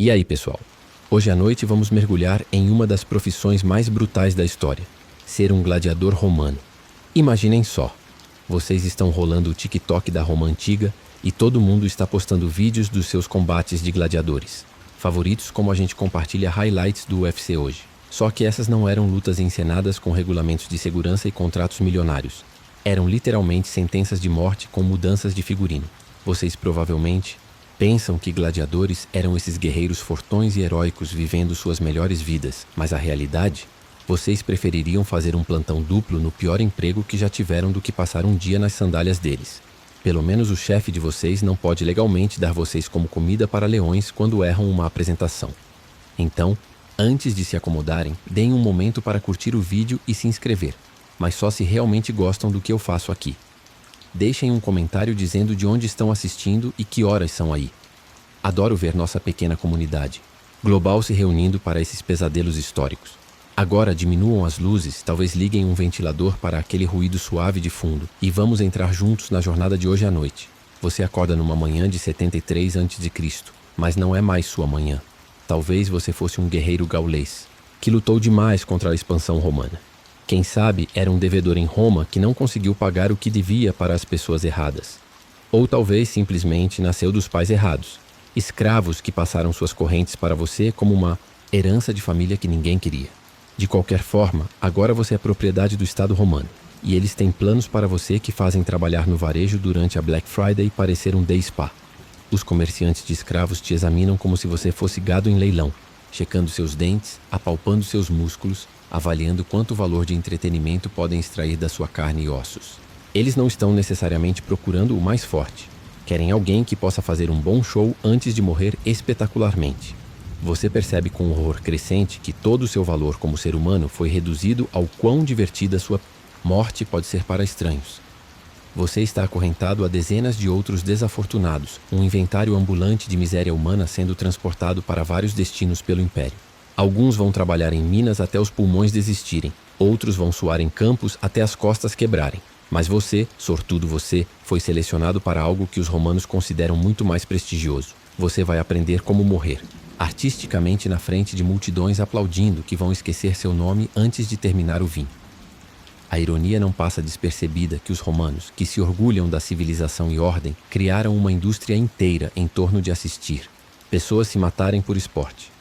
E aí, pessoal? Hoje à noite vamos mergulhar em uma das profissões mais brutais da história: ser um gladiador romano. Imaginem só, vocês estão rolando o TikTok da Roma Antiga e todo mundo está postando vídeos dos seus combates de gladiadores, favoritos como a gente compartilha highlights do UFC hoje. Só que essas não eram lutas encenadas com regulamentos de segurança e contratos milionários. Eram literalmente sentenças de morte com mudanças de figurino. Vocês provavelmente pensam que gladiadores eram esses guerreiros fortões e heróicos vivendo suas melhores vidas, mas a realidade? Vocês prefeririam fazer um plantão duplo no pior emprego que já tiveram do que passar um dia nas sandálias deles. Pelo menos o chefe de vocês não pode legalmente dar vocês como comida para leões quando erram uma apresentação. Então, antes de se acomodarem, deem um momento para curtir o vídeo e se inscrever, mas só se realmente gostam do que eu faço aqui. Deixem um comentário dizendo de onde estão assistindo e que horas são aí. Adoro ver nossa pequena comunidade global se reunindo para esses pesadelos históricos. Agora diminuam as luzes, talvez liguem um ventilador para aquele ruído suave de fundo e vamos entrar juntos na jornada de hoje à noite. Você acorda numa manhã de 73 a.C., mas não é mais sua manhã. Talvez você fosse um guerreiro gaulês, que lutou demais contra a expansão romana. Quem sabe era um devedor em Roma que não conseguiu pagar o que devia para as pessoas erradas. Ou talvez simplesmente nasceu dos pais errados, escravos que passaram suas correntes para você como uma herança de família que ninguém queria. De qualquer forma, agora você é propriedade do Estado romano, e eles têm planos para você que fazem trabalhar no varejo durante a Black Friday parecer um day spa. Os comerciantes de escravos te examinam como se você fosse gado em leilão, checando seus dentes, apalpando seus músculos, avaliando quanto valor de entretenimento podem extrair da sua carne e ossos. Eles não estão necessariamente procurando o mais forte. Querem alguém que possa fazer um bom show antes de morrer espetacularmente. Você percebe com horror crescente que todo o seu valor como ser humano foi reduzido ao quão divertida sua morte pode ser para estranhos. Você está acorrentado a dezenas de outros desafortunados, um inventário ambulante de miséria humana sendo transportado para vários destinos pelo Império. Alguns vão trabalhar em minas até os pulmões desistirem, outros vão suar em campos até as costas quebrarem. Mas você, sortudo você, foi selecionado para algo que os romanos consideram muito mais prestigioso. Você vai aprender como morrer, artisticamente na frente de multidões aplaudindo que vão esquecer seu nome antes de terminar o vinho. A ironia não passa despercebida que os romanos, que se orgulham da civilização e ordem, criaram uma indústria inteira em torno de assistir pessoas se matarem por esporte.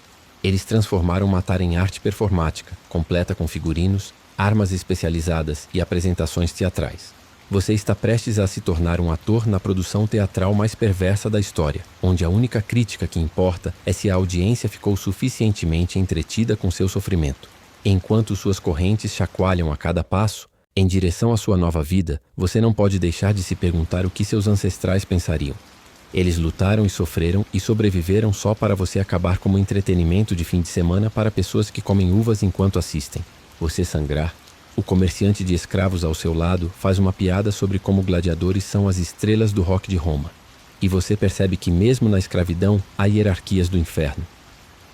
Eles transformaram matar em arte performática, completa com figurinos, armas especializadas e apresentações teatrais. Você está prestes a se tornar um ator na produção teatral mais perversa da história, onde a única crítica que importa é se a audiência ficou suficientemente entretida com seu sofrimento. Enquanto suas correntes chacoalham a cada passo, em direção à sua nova vida, você não pode deixar de se perguntar o que seus ancestrais pensariam. Eles lutaram e sofreram e sobreviveram só para você acabar como entretenimento de fim de semana para pessoas que comem uvas enquanto assistem. Você sangrar. O comerciante de escravos ao seu lado faz uma piada sobre como gladiadores são as estrelas do rock de Roma. E você percebe que mesmo na escravidão há hierarquias do inferno.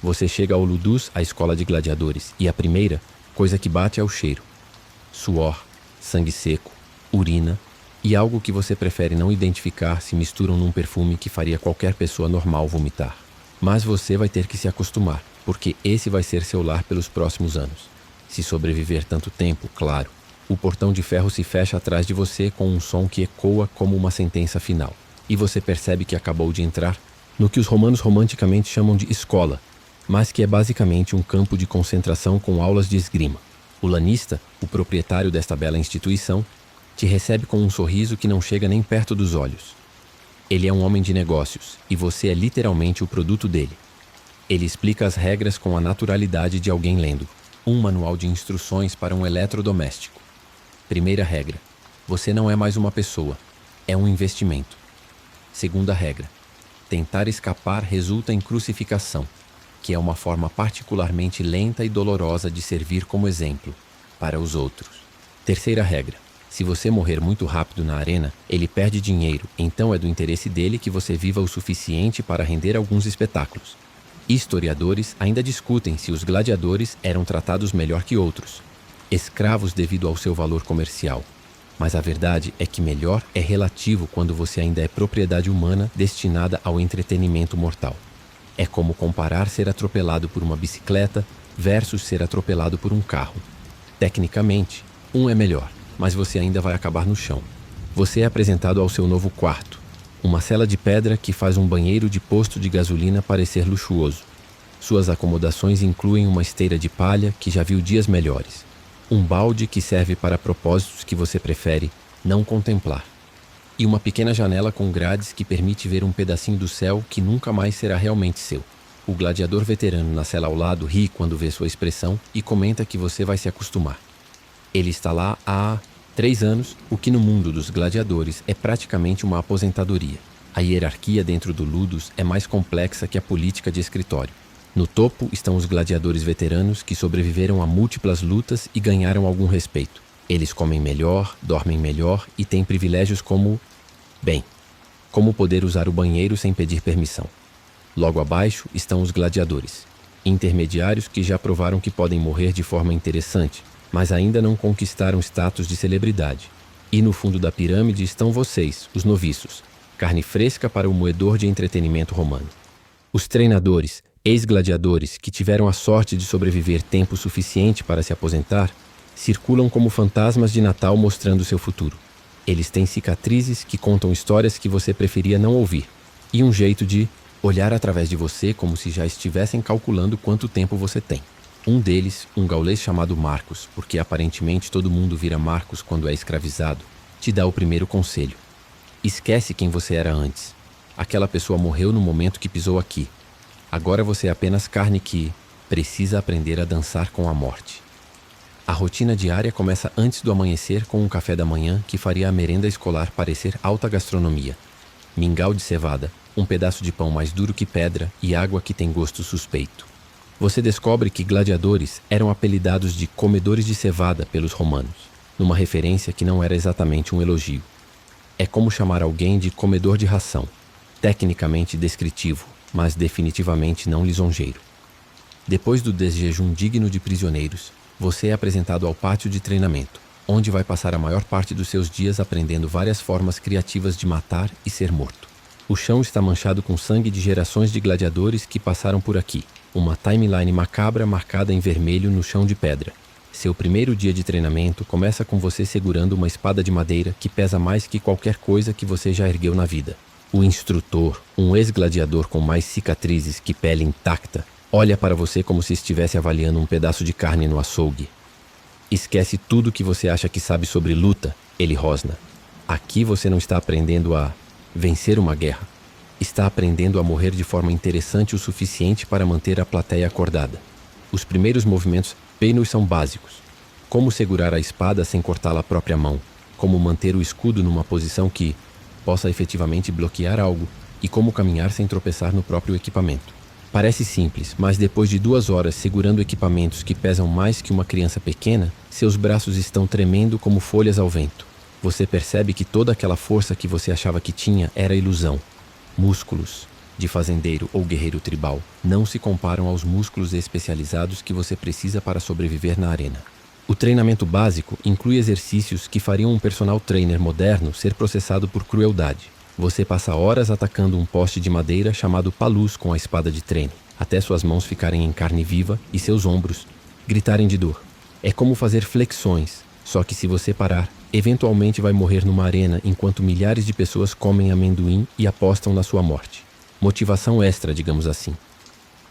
Você chega ao Ludus, a escola de gladiadores, e a primeira coisa que bate é o cheiro. Suor, sangue seco, urina e algo que você prefere não identificar se misturam num perfume que faria qualquer pessoa normal vomitar. Mas você vai ter que se acostumar, porque esse vai ser seu lar pelos próximos anos. Se sobreviver tanto tempo, claro. O portão de ferro se fecha atrás de você com um som que ecoa como uma sentença final. E você percebe que acabou de entrar no que os romanos romanticamente chamam de escola, mas que é basicamente um campo de concentração com aulas de esgrima. O lanista, o proprietário desta bela instituição, te recebe com um sorriso que não chega nem perto dos olhos. Ele é um homem de negócios e você é literalmente o produto dele. Ele explica as regras com a naturalidade de alguém lendo um manual de instruções para um eletrodoméstico. Primeira regra: você não é mais uma pessoa, é um investimento. Segunda regra: tentar escapar resulta em crucificação, que é uma forma particularmente lenta e dolorosa de servir como exemplo para os outros. Terceira regra: se você morrer muito rápido na arena, ele perde dinheiro, então é do interesse dele que você viva o suficiente para render alguns espetáculos. Historiadores ainda discutem se os gladiadores eram tratados melhor que outros, escravos devido ao seu valor comercial. Mas a verdade é que melhor é relativo quando você ainda é propriedade humana destinada ao entretenimento mortal. É como comparar ser atropelado por uma bicicleta versus ser atropelado por um carro. Tecnicamente, um é melhor, mas você ainda vai acabar no chão. Você é apresentado ao seu novo quarto, uma cela de pedra que faz um banheiro de posto de gasolina parecer luxuoso. Suas acomodações incluem uma esteira de palha que já viu dias melhores, um balde que serve para propósitos que você prefere não contemplar, e uma pequena janela com grades que permite ver um pedacinho do céu que nunca mais será realmente seu. O gladiador veterano na cela ao lado ri quando vê sua expressão e comenta que você vai se acostumar. Ele está lá há 3 anos, o que no mundo dos gladiadores é praticamente uma aposentadoria. A hierarquia dentro do Ludus é mais complexa que a política de escritório. No topo estão os gladiadores veteranos que sobreviveram a múltiplas lutas e ganharam algum respeito. Eles comem melhor, dormem melhor e têm privilégios como poder usar o banheiro sem pedir permissão. Logo abaixo estão os gladiadores, intermediários que já provaram que podem morrer de forma interessante, mas ainda não conquistaram status de celebridade. E no fundo da pirâmide estão vocês, os noviços, carne fresca para o moedor de entretenimento romano. Os treinadores, ex-gladiadores que tiveram a sorte de sobreviver tempo suficiente para se aposentar, circulam como fantasmas de Natal mostrando seu futuro. Eles têm cicatrizes que contam histórias que você preferia não ouvir, e um jeito de olhar através de você como se já estivessem calculando quanto tempo você tem. Um deles, um gaulês chamado Marcos, porque aparentemente todo mundo vira Marcos quando é escravizado, te dá o primeiro conselho. Esquece quem você era antes. Aquela pessoa morreu no momento que pisou aqui. Agora você é apenas carne que precisa aprender a dançar com a morte. A rotina diária começa antes do amanhecer com um café da manhã que faria a merenda escolar parecer alta gastronomia. Mingau de cevada, um pedaço de pão mais duro que pedra e água que tem gosto suspeito. Você descobre que gladiadores eram apelidados de comedores de cevada pelos romanos, numa referência que não era exatamente um elogio. É como chamar alguém de comedor de ração, tecnicamente descritivo, mas definitivamente não lisonjeiro. Depois do desjejum digno de prisioneiros, você é apresentado ao pátio de treinamento, onde vai passar a maior parte dos seus dias aprendendo várias formas criativas de matar e ser morto. O chão está manchado com sangue de gerações de gladiadores que passaram por aqui, uma timeline macabra marcada em vermelho no chão de pedra. Seu primeiro dia de treinamento começa com você segurando uma espada de madeira que pesa mais que qualquer coisa que você já ergueu na vida. O instrutor, um ex-gladiador com mais cicatrizes que pele intacta, olha para você como se estivesse avaliando um pedaço de carne no açougue. Esquece tudo que você acha que sabe sobre luta, ele rosna. Aqui você não está aprendendo a vencer uma guerra. Está aprendendo a morrer de forma interessante o suficiente para manter a plateia acordada. Os primeiros movimentos peinos são básicos. Como segurar a espada sem cortá-la a própria mão. Como manter o escudo numa posição que possa efetivamente bloquear algo. E como caminhar sem tropeçar no próprio equipamento. Parece simples, mas depois de 2 horas segurando equipamentos que pesam mais que uma criança pequena, seus braços estão tremendo como folhas ao vento. Você percebe que toda aquela força que você achava que tinha era ilusão. Músculos de fazendeiro ou guerreiro tribal não se comparam aos músculos especializados que você precisa para sobreviver na arena. O treinamento básico inclui exercícios que fariam um personal trainer moderno ser processado por crueldade. Você passa horas atacando um poste de madeira chamado palus com a espada de treino, até suas mãos ficarem em carne viva e seus ombros gritarem de dor. É como fazer flexões, só que se você parar, eventualmente vai morrer numa arena enquanto milhares de pessoas comem amendoim e apostam na sua morte. Motivação extra, digamos assim.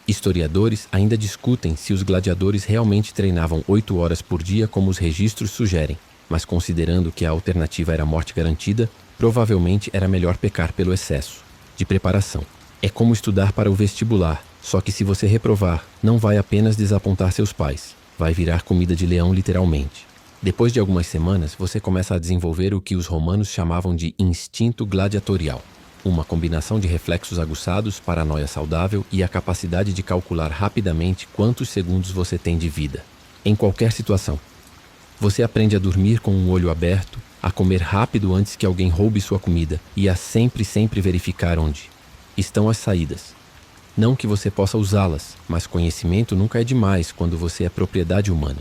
Historiadores ainda discutem se os gladiadores realmente treinavam 8 horas por dia como os registros sugerem, mas considerando que a alternativa era morte garantida, provavelmente era melhor pecar pelo excesso de preparação. É como estudar para o vestibular, só que se você reprovar, não vai apenas desapontar seus pais, vai virar comida de leão literalmente. Depois de algumas semanas, você começa a desenvolver o que os romanos chamavam de instinto gladiatorial, uma combinação de reflexos aguçados, paranoia saudável e a capacidade de calcular rapidamente quantos segundos você tem de vida, em qualquer situação. Você aprende a dormir com um olho aberto, a comer rápido antes que alguém roube sua comida e a sempre verificar onde estão as saídas. Não que você possa usá-las, mas conhecimento nunca é demais quando você é propriedade humana.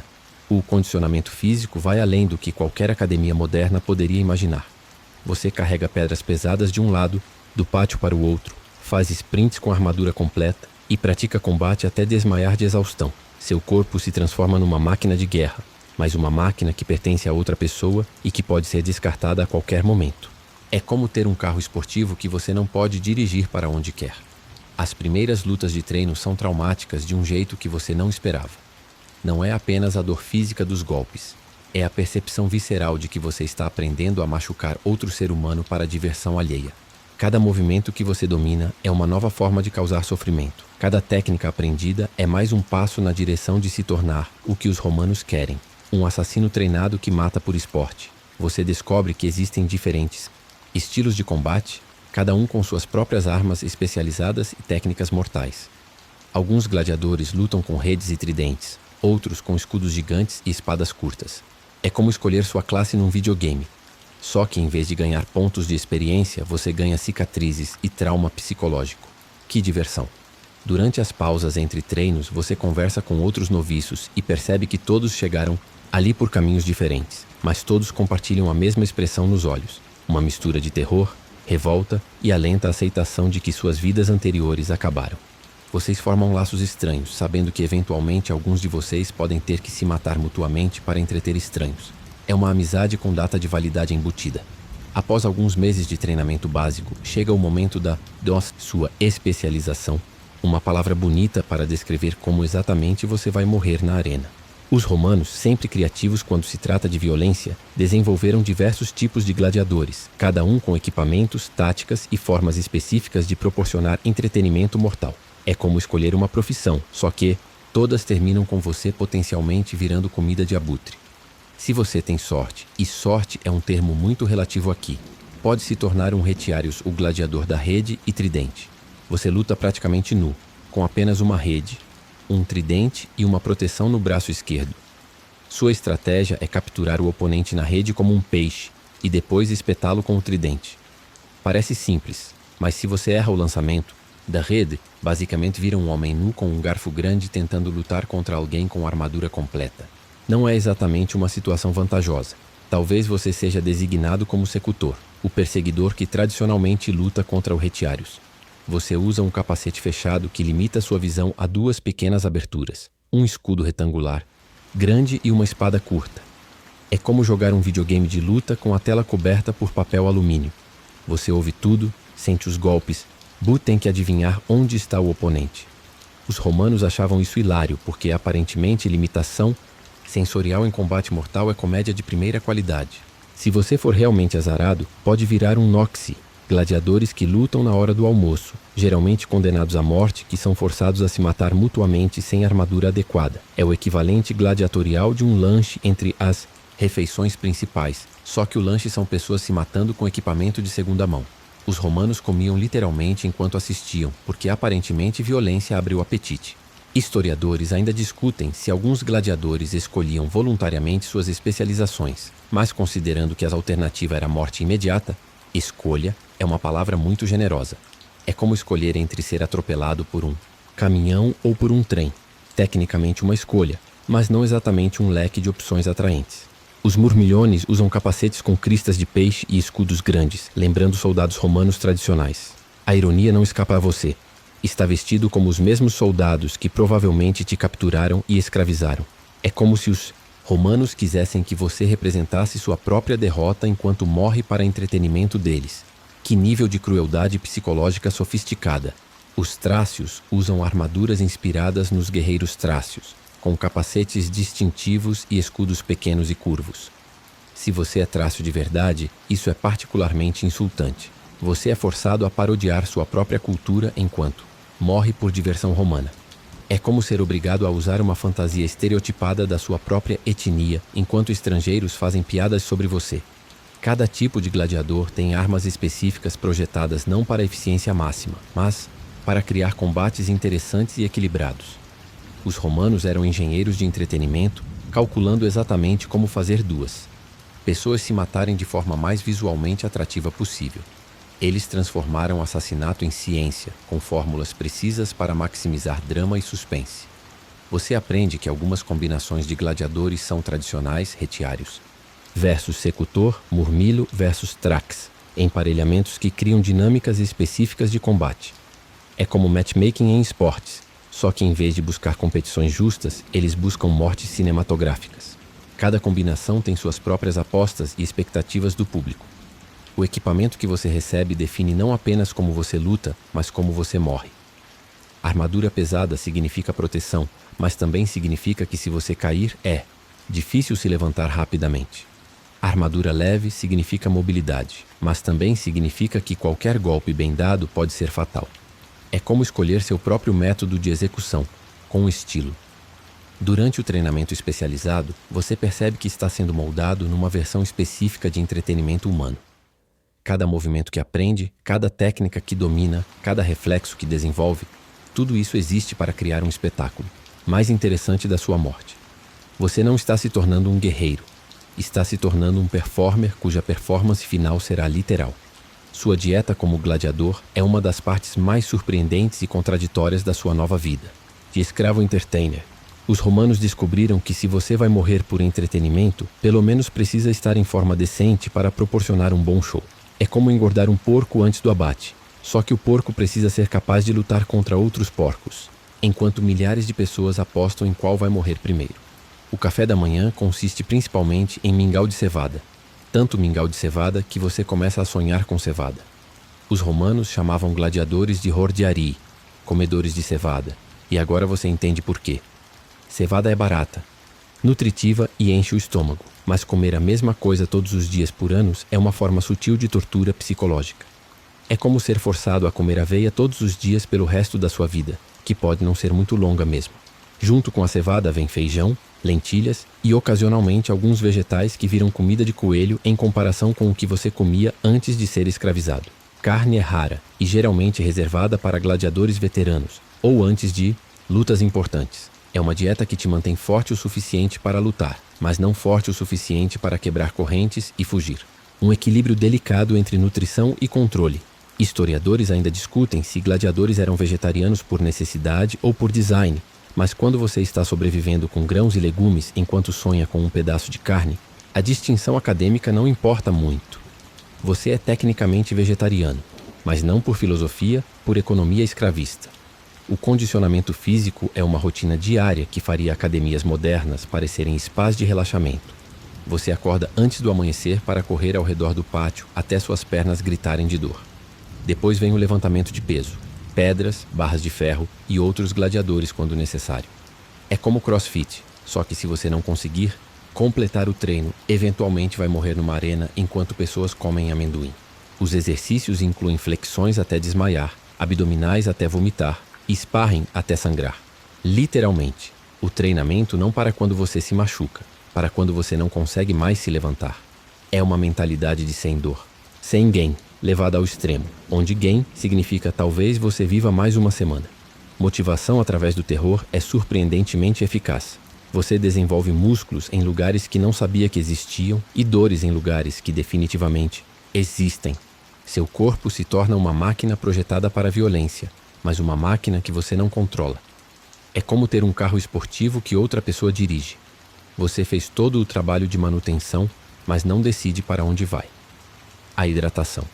O condicionamento físico vai além do que qualquer academia moderna poderia imaginar. Você carrega pedras pesadas de um lado, do pátio para o outro, faz sprints com armadura completa, e pratica combate até desmaiar de exaustão. Seu corpo se transforma numa máquina de guerra, mas uma máquina que pertence a outra pessoa e que pode ser descartada a qualquer momento. É como ter um carro esportivo que você não pode dirigir para onde quer. As primeiras lutas de treino são traumáticas de um jeito que você não esperava. Não é apenas a dor física dos golpes, é a percepção visceral de que você está aprendendo a machucar outro ser humano para diversão alheia. Cada movimento que você domina é uma nova forma de causar sofrimento. Cada técnica aprendida é mais um passo na direção de se tornar o que os romanos querem, um assassino treinado que mata por esporte. Você descobre que existem diferentes estilos de combate, cada um com suas próprias armas especializadas e técnicas mortais. Alguns gladiadores lutam com redes e tridentes, outros com escudos gigantes e espadas curtas. É como escolher sua classe num videogame. Só que em vez de ganhar pontos de experiência, você ganha cicatrizes e trauma psicológico. Que diversão! Durante as pausas entre treinos, você conversa com outros noviços e percebe que todos chegaram ali por caminhos diferentes, mas todos compartilham a mesma expressão nos olhos. Uma mistura de terror, revolta e a lenta aceitação de que suas vidas anteriores acabaram. Vocês formam laços estranhos, sabendo que eventualmente alguns de vocês podem ter que se matar mutuamente para entreter estranhos. É uma amizade com data de validade embutida. Após alguns meses de treinamento básico, chega o momento da sua especialização, uma palavra bonita para descrever como exatamente você vai morrer na arena. Os romanos, sempre criativos quando se trata de violência, desenvolveram diversos tipos de gladiadores, cada um com equipamentos, táticas e formas específicas de proporcionar entretenimento mortal. É como escolher uma profissão, só que todas terminam com você potencialmente virando comida de abutre. Se você tem sorte, e sorte é um termo muito relativo aqui, pode se tornar um retiarius, o gladiador da rede e tridente. Você luta praticamente nu, com apenas uma rede, um tridente e uma proteção no braço esquerdo. Sua estratégia é capturar o oponente na rede como um peixe e depois espetá-lo com o tridente. Parece simples, mas se você erra o lançamento, da rede basicamente vira um homem nu com um garfo grande tentando lutar contra alguém com armadura completa. Não é exatamente uma situação vantajosa. Talvez você seja designado como secutor, o perseguidor que tradicionalmente luta contra o retiarius. Você usa um capacete fechado que limita sua visão a duas pequenas aberturas, um escudo retangular, grande e uma espada curta. É como jogar um videogame de luta com a tela coberta por papel alumínio. Você ouve tudo, sente os golpes, tem que adivinhar onde está o oponente. Os romanos achavam isso hilário, porque aparentemente limitação sensorial em combate mortal é comédia de primeira qualidade. Se você for realmente azarado, pode virar um noxi, gladiadores que lutam na hora do almoço, geralmente condenados à morte, que são forçados a se matar mutuamente sem armadura adequada. É o equivalente gladiatorial de um lanche entre as refeições principais, só que o lanche são pessoas se matando com equipamento de segunda mão. Os romanos comiam literalmente enquanto assistiam, porque aparentemente violência abre o apetite. Historiadores ainda discutem se alguns gladiadores escolhiam voluntariamente suas especializações, mas considerando que a alternativa era a morte imediata, escolha é uma palavra muito generosa. É como escolher entre ser atropelado por um caminhão ou por um trem. Tecnicamente uma escolha, mas não exatamente um leque de opções atraentes. Os murmilhones usam capacetes com cristas de peixe e escudos grandes, lembrando soldados romanos tradicionais. A ironia não escapa a você. Está vestido como os mesmos soldados que provavelmente te capturaram e escravizaram. É como se os romanos quisessem que você representasse sua própria derrota enquanto morre para entretenimento deles. Que nível de crueldade psicológica sofisticada! Os trácios usam armaduras inspiradas nos guerreiros trácios, com capacetes distintivos e escudos pequenos e curvos. Se você é trácio de verdade, isso é particularmente insultante. Você é forçado a parodiar sua própria cultura enquanto morre por diversão romana. É como ser obrigado a usar uma fantasia estereotipada da sua própria etnia, enquanto estrangeiros fazem piadas sobre você. Cada tipo de gladiador tem armas específicas projetadas não para eficiência máxima, mas para criar combates interessantes e equilibrados. Os romanos eram engenheiros de entretenimento, calculando exatamente como fazer duas pessoas se matarem de forma mais visualmente atrativa possível. Eles transformaram o assassinato em ciência, com fórmulas precisas para maximizar drama e suspense. Você aprende que algumas combinações de gladiadores são tradicionais retiários, versus secutor, murmilho versus trax, emparelhamentos que criam dinâmicas específicas de combate. É como matchmaking em esportes, só que em vez de buscar competições justas, eles buscam mortes cinematográficas. Cada combinação tem suas próprias apostas e expectativas do público. O equipamento que você recebe define não apenas como você luta, mas como você morre. Armadura pesada significa proteção, mas também significa que se você cair, é difícil se levantar rapidamente. Armadura leve significa mobilidade, mas também significa que qualquer golpe bem dado pode ser fatal. É como escolher seu próprio método de execução, com estilo. Durante o treinamento especializado, você percebe que está sendo moldado numa versão específica de entretenimento humano. Cada movimento que aprende, cada técnica que domina, cada reflexo que desenvolve, tudo isso existe para criar um espetáculo mais interessante da sua morte. Você não está se tornando um guerreiro, está se tornando um performer cuja performance final será literal. Sua dieta como gladiador é uma das partes mais surpreendentes e contraditórias da sua nova vida. De escravo entertainer, os romanos descobriram que se você vai morrer por entretenimento, pelo menos precisa estar em forma decente para proporcionar um bom show. É como engordar um porco antes do abate, só que o porco precisa ser capaz de lutar contra outros porcos, enquanto milhares de pessoas apostam em qual vai morrer primeiro. O café da manhã consiste principalmente em mingau de cevada. Tanto mingau de cevada que você começa a sonhar com cevada. Os romanos chamavam gladiadores de hordiarii, comedores de cevada, e agora você entende por quê. Cevada é barata, nutritiva e enche o estômago, mas comer a mesma coisa todos os dias por anos é uma forma sutil de tortura psicológica. É como ser forçado a comer aveia todos os dias pelo resto da sua vida, que pode não ser muito longa mesmo. Junto com a cevada vem feijão, lentilhas e ocasionalmente alguns vegetais que viram comida de coelho em comparação com o que você comia antes de ser escravizado. Carne é rara e geralmente reservada para gladiadores veteranos ou antes de lutas importantes. É uma dieta que te mantém forte o suficiente para lutar, mas não forte o suficiente para quebrar correntes e fugir. Um equilíbrio delicado entre nutrição e controle. Historiadores ainda discutem se gladiadores eram vegetarianos por necessidade ou por design, mas quando você está sobrevivendo com grãos e legumes enquanto sonha com um pedaço de carne, a distinção acadêmica não importa muito. Você é tecnicamente vegetariano, mas não por filosofia, por economia escravista. O condicionamento físico é uma rotina diária que faria academias modernas parecerem spas de relaxamento. Você acorda antes do amanhecer para correr ao redor do pátio até suas pernas gritarem de dor. Depois vem o levantamento de peso, pedras, barras de ferro e outros gladiadores quando necessário. É como CrossFit, só que se você não conseguir completar o treino, eventualmente vai morrer numa arena enquanto pessoas comem amendoim. Os exercícios incluem flexões até desmaiar, abdominais até vomitar e sparring até sangrar. Literalmente, o treinamento não para quando você se machuca, para quando você não consegue mais se levantar. É uma mentalidade de sem dor, sem gain, levada ao extremo, onde gain significa talvez você viva mais uma semana. Motivação através do terror é surpreendentemente eficaz. Você desenvolve músculos em lugares que não sabia que existiam e dores em lugares que definitivamente existem. Seu corpo se torna uma máquina projetada para a violência, mas uma máquina que você não controla. É como ter um carro esportivo que outra pessoa dirige. Você fez todo o trabalho de manutenção, mas não decide para onde vai. A hidratação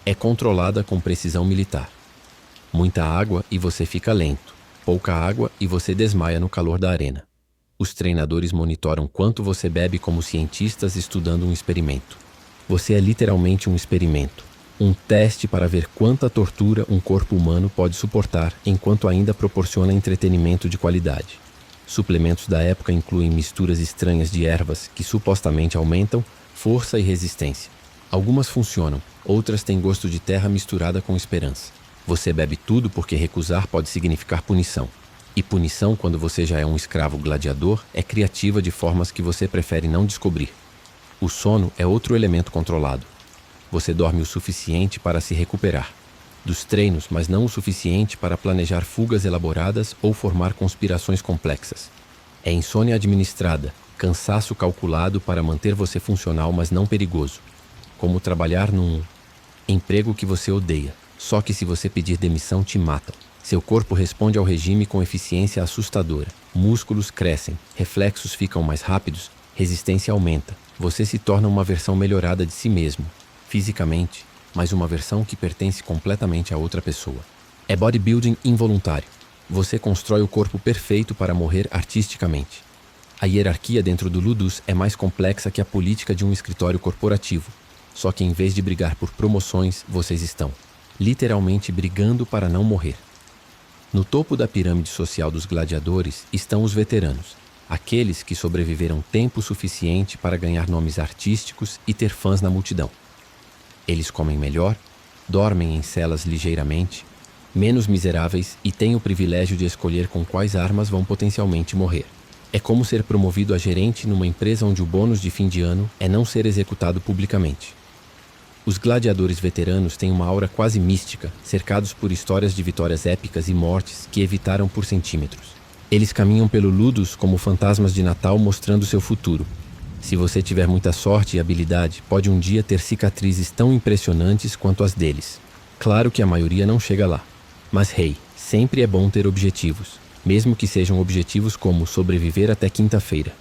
é controlada com precisão militar. Muita água e você fica lento. Pouca água e você desmaia no calor da arena. Os treinadores monitoram quanto você bebe como cientistas estudando um experimento. Você é literalmente um experimento. Um teste para ver quanta tortura um corpo humano pode suportar enquanto ainda proporciona entretenimento de qualidade. Suplementos da época incluem misturas estranhas de ervas que supostamente aumentam força e resistência. Algumas funcionam, outras têm gosto de terra misturada com esperança. Você bebe tudo porque recusar pode significar punição. E punição, quando você já é um escravo gladiador, é criativa de formas que você prefere não descobrir. O sono é outro elemento controlado. Você dorme o suficiente para se recuperar dos treinos, mas não o suficiente para planejar fugas elaboradas ou formar conspirações complexas. É insônia administrada, cansaço calculado para manter você funcional, mas não perigoso. Como trabalhar num emprego que você odeia, só que se você pedir demissão te matam. Seu corpo responde ao regime com eficiência assustadora. Músculos crescem, reflexos ficam mais rápidos, resistência aumenta. Você se torna uma versão melhorada de si mesmo, fisicamente, mas uma versão que pertence completamente a outra pessoa. É bodybuilding involuntário. Você constrói o corpo perfeito para morrer artisticamente. A hierarquia dentro do Ludus é mais complexa que a política de um escritório corporativo. Só que em vez de brigar por promoções, vocês estão, literalmente, brigando para não morrer. No topo da pirâmide social dos gladiadores estão os veteranos, aqueles que sobreviveram tempo suficiente para ganhar nomes artísticos e ter fãs na multidão. Eles comem melhor, dormem em celas ligeiramente, menos miseráveis e têm o privilégio de escolher com quais armas vão potencialmente morrer. É como ser promovido a gerente numa empresa onde o bônus de fim de ano é não ser executado publicamente. Os gladiadores veteranos têm uma aura quase mística, cercados por histórias de vitórias épicas e mortes que evitaram por centímetros. Eles caminham pelo Ludus como fantasmas de Natal mostrando seu futuro. Se você tiver muita sorte e habilidade, pode um dia ter cicatrizes tão impressionantes quanto as deles. Claro que a maioria não chega lá. Mas sempre é bom ter objetivos, mesmo que sejam objetivos como sobreviver até quinta-feira.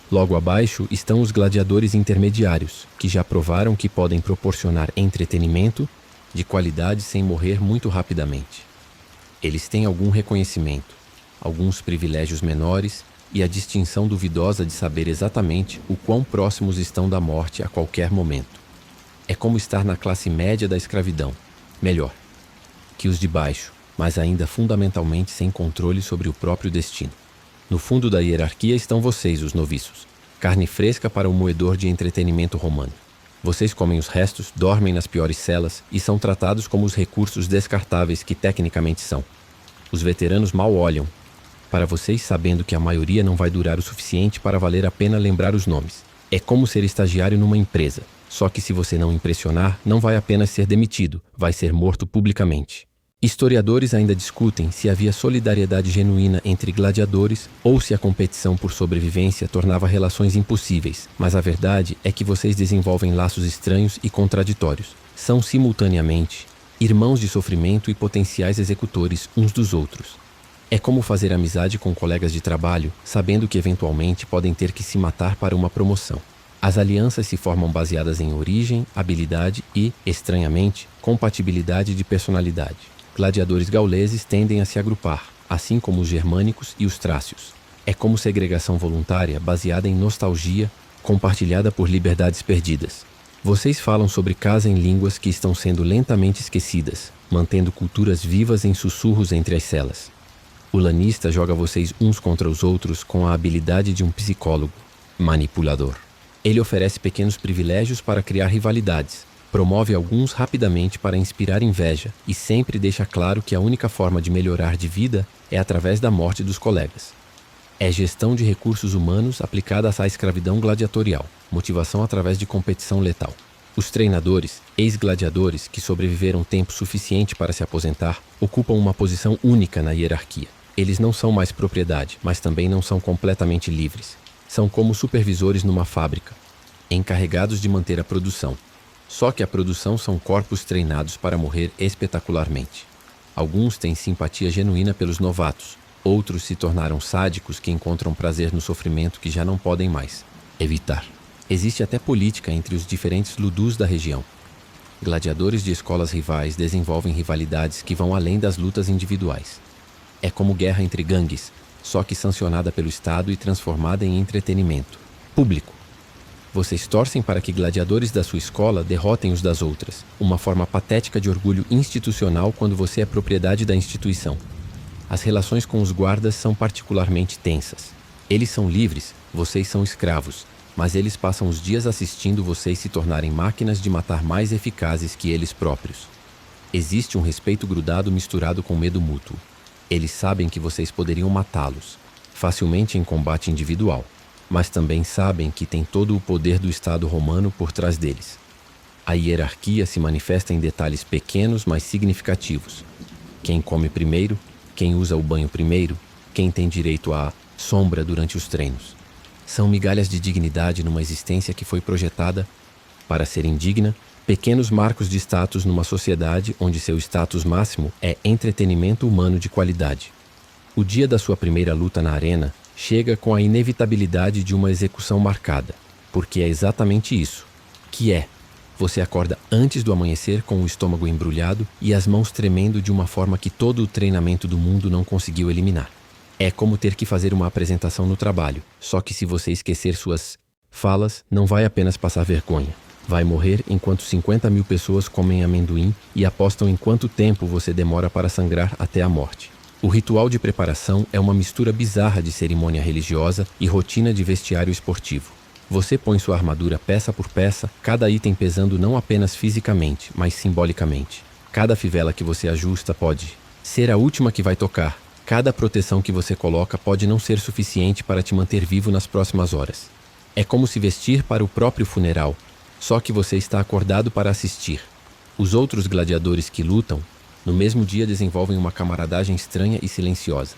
Logo abaixo estão os gladiadores intermediários, que já provaram que podem proporcionar entretenimento de qualidade sem morrer muito rapidamente. Eles têm algum reconhecimento, alguns privilégios menores e a distinção duvidosa de saber exatamente o quão próximos estão da morte a qualquer momento. É como estar na classe média da escravidão, melhor, que os de baixo, mas ainda fundamentalmente sem controle sobre o próprio destino. No fundo da hierarquia estão vocês, os noviços. Carne fresca para o moedor de entretenimento romano. Vocês comem os restos, dormem nas piores celas e são tratados como os recursos descartáveis que tecnicamente são. Os veteranos mal olham para vocês, sabendo que a maioria não vai durar o suficiente para valer a pena lembrar os nomes. É como ser estagiário numa empresa, só que se você não impressionar, não vai apenas ser demitido, vai ser morto publicamente. Historiadores ainda discutem se havia solidariedade genuína entre gladiadores ou se a competição por sobrevivência tornava relações impossíveis, mas a verdade é que vocês desenvolvem laços estranhos e contraditórios. São simultaneamente irmãos de sofrimento e potenciais executores uns dos outros. É como fazer amizade com colegas de trabalho, sabendo que eventualmente podem ter que se matar para uma promoção. As alianças se formam baseadas em origem, habilidade e, estranhamente, compatibilidade de personalidade. Gladiadores gauleses tendem a se agrupar, assim como os germânicos e os trácios. É como segregação voluntária baseada em nostalgia, compartilhada por liberdades perdidas. Vocês falam sobre casa em línguas que estão sendo lentamente esquecidas, mantendo culturas vivas em sussurros entre as celas. O lanista joga vocês uns contra os outros com a habilidade de um psicólogo, manipulador. Ele oferece pequenos privilégios para criar rivalidades, promove alguns rapidamente para inspirar inveja e sempre deixa claro que a única forma de melhorar de vida é através da morte dos colegas. É gestão de recursos humanos aplicada à escravidão gladiatorial, motivação através de competição letal. Os treinadores, ex-gladiadores que sobreviveram tempo suficiente para se aposentar, ocupam uma posição única na hierarquia. Eles não são mais propriedade, mas também não são completamente livres. São como supervisores numa fábrica, encarregados de manter a produção. Só que a produção são corpos treinados para morrer espetacularmente. Alguns têm simpatia genuína pelos novatos, outros se tornaram sádicos que encontram prazer no sofrimento que já não podem mais evitar. Existe até política entre os diferentes ludus da região. Gladiadores de escolas rivais desenvolvem rivalidades que vão além das lutas individuais. É como guerra entre gangues, só que sancionada pelo Estado e transformada em entretenimento público. Vocês torcem para que gladiadores da sua escola derrotem os das outras, uma forma patética de orgulho institucional quando você é propriedade da instituição. As relações com os guardas são particularmente tensas. Eles são livres, vocês são escravos, mas eles passam os dias assistindo vocês se tornarem máquinas de matar mais eficazes que eles próprios. Existe um respeito grudado misturado com medo mútuo. Eles sabem que vocês poderiam matá-los, facilmente em combate individual, mas também sabem que tem todo o poder do Estado romano por trás deles. A hierarquia se manifesta em detalhes pequenos, mas significativos. Quem come primeiro, quem usa o banho primeiro, quem tem direito à sombra durante os treinos. São migalhas de dignidade numa existência que foi projetada para ser indigna, pequenos marcos de status numa sociedade onde seu status máximo é entretenimento humano de qualidade. O dia da sua primeira luta na arena chega com a inevitabilidade de uma execução marcada, porque é exatamente isso, que é Você acorda antes do amanhecer com o estômago embrulhado e as mãos tremendo de uma forma que todo o treinamento do mundo não conseguiu eliminar. É como ter que fazer uma apresentação no trabalho, só que se você esquecer suas falas, não vai apenas passar vergonha. Vai morrer enquanto 50.000 pessoas comem amendoim e apostam em quanto tempo você demora para sangrar até a morte. O ritual de preparação é uma mistura bizarra de cerimônia religiosa e rotina de vestiário esportivo. Você põe sua armadura peça por peça, cada item pesando não apenas fisicamente, mas simbolicamente. Cada fivela que você ajusta pode ser a última que vai tocar. Cada proteção que você coloca pode não ser suficiente para te manter vivo nas próximas horas. É como se vestir para o próprio funeral, só que você está acordado para assistir. Os outros gladiadores que lutam, no mesmo dia desenvolvem uma camaradagem estranha e silenciosa.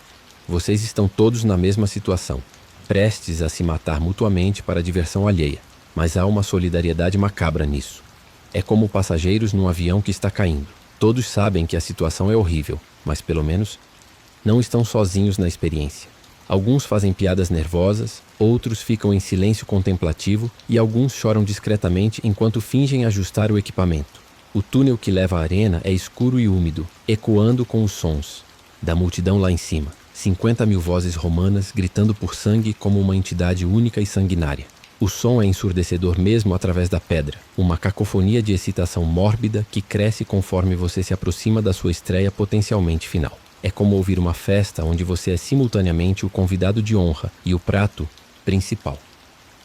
Vocês estão todos na mesma situação, prestes a se matar mutuamente para a diversão alheia, mas há uma solidariedade macabra nisso. É como passageiros num avião que está caindo. Todos sabem que a situação é horrível, mas pelo menos não estão sozinhos na experiência. Alguns fazem piadas nervosas, outros ficam em silêncio contemplativo e alguns choram discretamente enquanto fingem ajustar o equipamento. O túnel que leva à arena é escuro e úmido, ecoando com os sons da multidão lá em cima. 50.000 vozes romanas gritando por sangue como uma entidade única e sanguinária. O som é ensurdecedor mesmo através da pedra, uma cacofonia de excitação mórbida que cresce conforme você se aproxima da sua estreia potencialmente final. É como ouvir uma festa onde você é simultaneamente o convidado de honra e o prato principal.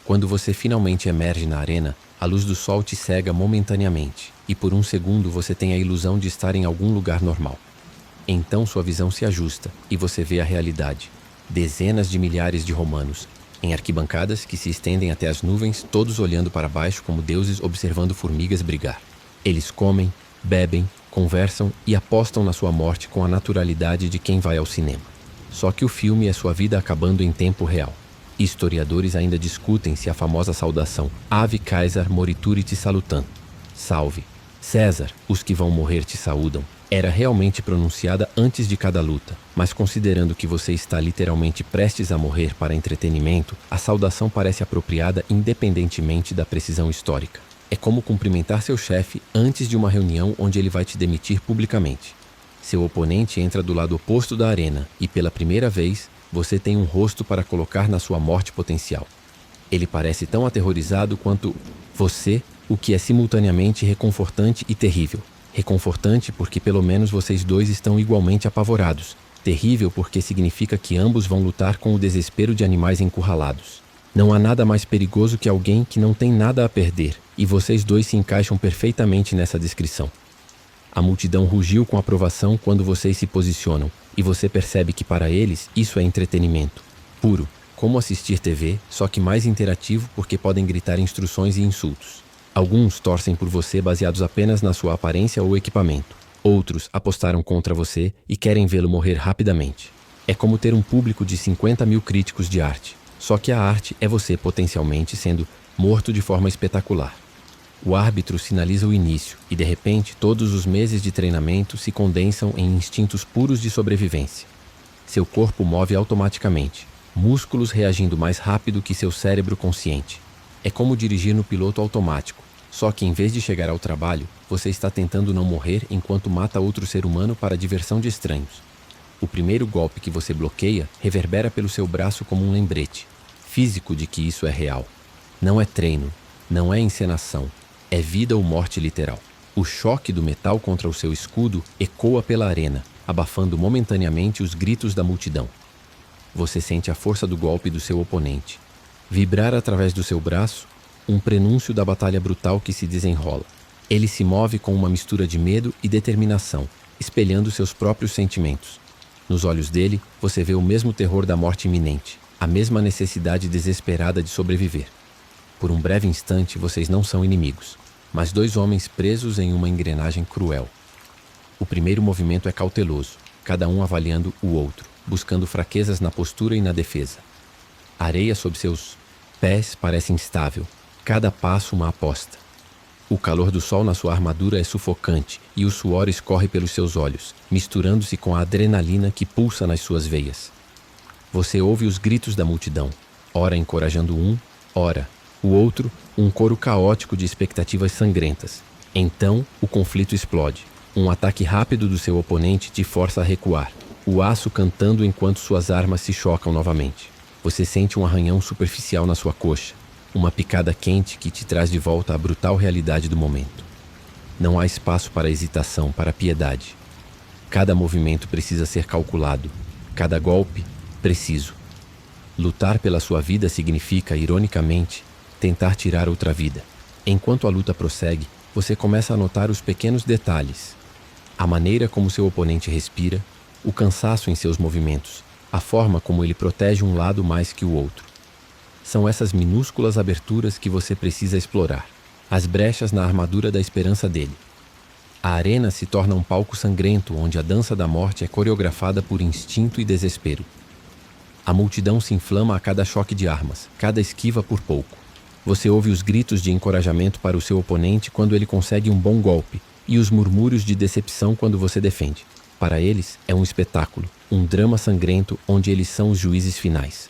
Quando você finalmente emerge na arena, a luz do sol te cega momentaneamente, e por um segundo você tem a ilusão de estar em algum lugar normal. Então sua visão se ajusta e você vê a realidade. Dezenas de milhares de romanos, em arquibancadas que se estendem até as nuvens, todos olhando para baixo como deuses observando formigas brigar. Eles comem, bebem, conversam e apostam na sua morte com a naturalidade de quem vai ao cinema. Só que o filme é sua vida acabando em tempo real. Historiadores ainda discutem se a famosa saudação Ave Caesar morituri te salutant, salve, César, os que vão morrer te saúdam, era realmente pronunciada antes de cada luta, mas considerando que você está literalmente prestes a morrer para entretenimento, a saudação parece apropriada independentemente da precisão histórica. É como cumprimentar seu chefe antes de uma reunião onde ele vai te demitir publicamente. Seu oponente entra do lado oposto da arena e, pela primeira vez, você tem um rosto para colocar na sua morte potencial. Ele parece tão aterrorizado quanto você, o que é simultaneamente reconfortante e terrível. Reconfortante porque pelo menos vocês dois estão igualmente apavorados. Terrível porque significa que ambos vão lutar com o desespero de animais encurralados. Não há nada mais perigoso que alguém que não tem nada a perder, e vocês dois se encaixam perfeitamente nessa descrição. A multidão rugiu com aprovação quando vocês se posicionam, e você percebe que para eles isso é entretenimento puro, como assistir TV, só que mais interativo porque podem gritar instruções e insultos. Alguns torcem por você baseados apenas na sua aparência ou equipamento. Outros apostaram contra você e querem vê-lo morrer rapidamente. É como ter um público de 50.000 críticos de arte, só que a arte é você potencialmente sendo morto de forma espetacular. O árbitro sinaliza o início e, de repente, todos os meses de treinamento se condensam em instintos puros de sobrevivência. Seu corpo move automaticamente, músculos reagindo mais rápido que seu cérebro consciente. É como dirigir no piloto automático, só que em vez de chegar ao trabalho, você está tentando não morrer enquanto mata outro ser humano para a diversão de estranhos. O primeiro golpe que você bloqueia reverbera pelo seu braço como um lembrete físico de que isso é real. Não é treino, não é encenação, é vida ou morte literal. O choque do metal contra o seu escudo ecoa pela arena, abafando momentaneamente os gritos da multidão. Você sente a força do golpe do seu oponente vibrar através do seu braço, um prenúncio da batalha brutal que se desenrola. Ele se move com uma mistura de medo e determinação, espelhando seus próprios sentimentos. Nos olhos dele, você vê o mesmo terror da morte iminente, a mesma necessidade desesperada de sobreviver. Por um breve instante, vocês não são inimigos, mas dois homens presos em uma engrenagem cruel. O primeiro movimento é cauteloso, cada um avaliando o outro, buscando fraquezas na postura e na defesa. A areia sob seus pés parece instável, cada passo uma aposta. O calor do sol na sua armadura é sufocante e o suor escorre pelos seus olhos, misturando-se com a adrenalina que pulsa nas suas veias. Você ouve os gritos da multidão, ora encorajando um, ora O outro, um coro caótico de expectativas sangrentas. Então, o conflito explode. Um ataque rápido do seu oponente te força a recuar, o aço cantando enquanto suas armas se chocam novamente. Você sente um arranhão superficial na sua coxa, uma picada quente que te traz de volta à brutal realidade do momento. Não há espaço para hesitação, para piedade. Cada movimento precisa ser calculado, cada golpe, preciso. Lutar pela sua vida significa, ironicamente, tentar tirar outra vida. Enquanto a luta prossegue, você começa a notar os pequenos detalhes. A maneira como seu oponente respira, o cansaço em seus movimentos, a forma como ele protege um lado mais que o outro. São essas minúsculas aberturas que você precisa explorar, as brechas na armadura da esperança dele. A arena se torna um palco sangrento onde a dança da morte é coreografada por instinto e desespero. A multidão se inflama a cada choque de armas, cada esquiva por pouco. Você ouve os gritos de encorajamento para o seu oponente quando ele consegue um bom golpe e os murmúrios de decepção quando você defende. Para eles, é um espetáculo, um drama sangrento onde eles são os juízes finais.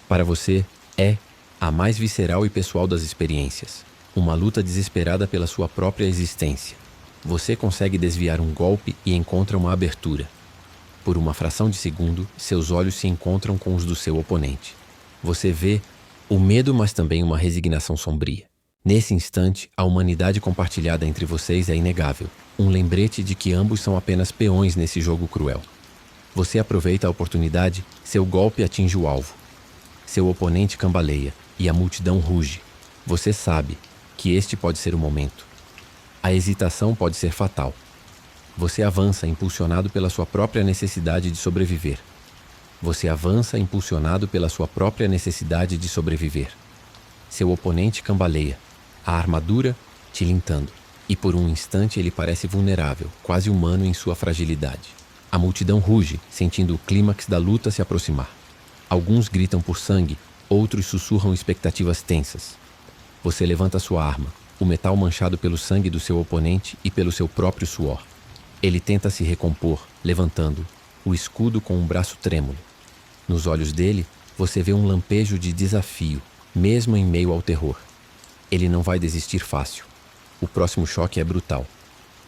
Para você, é a mais visceral e pessoal das experiências, uma luta desesperada pela sua própria existência. Você consegue desviar um golpe e encontra uma abertura. Por uma fração de segundo, seus olhos se encontram com os do seu oponente. Você vê o medo, mas também uma resignação sombria. Nesse instante, a humanidade compartilhada entre vocês é inegável, um lembrete de que ambos são apenas peões nesse jogo cruel. Você aproveita a oportunidade, seu golpe atinge o alvo. Seu oponente cambaleia e a multidão ruge. Você sabe que este pode ser o momento. A hesitação pode ser fatal. Você avança impulsionado pela sua própria necessidade de sobreviver. Você avança impulsionado pela sua própria necessidade de sobreviver. Seu oponente cambaleia, a armadura tilintando, e por um instante ele parece vulnerável, quase humano em sua fragilidade. A multidão ruge, sentindo o clímax da luta se aproximar. Alguns gritam por sangue, outros sussurram expectativas tensas. Você levanta sua arma, o metal manchado pelo sangue do seu oponente e pelo seu próprio suor. Ele tenta se recompor, levantando o escudo com um braço trêmulo. Nos olhos dele, você vê um lampejo de desafio, mesmo em meio ao terror. Ele não vai desistir fácil. O próximo choque é brutal.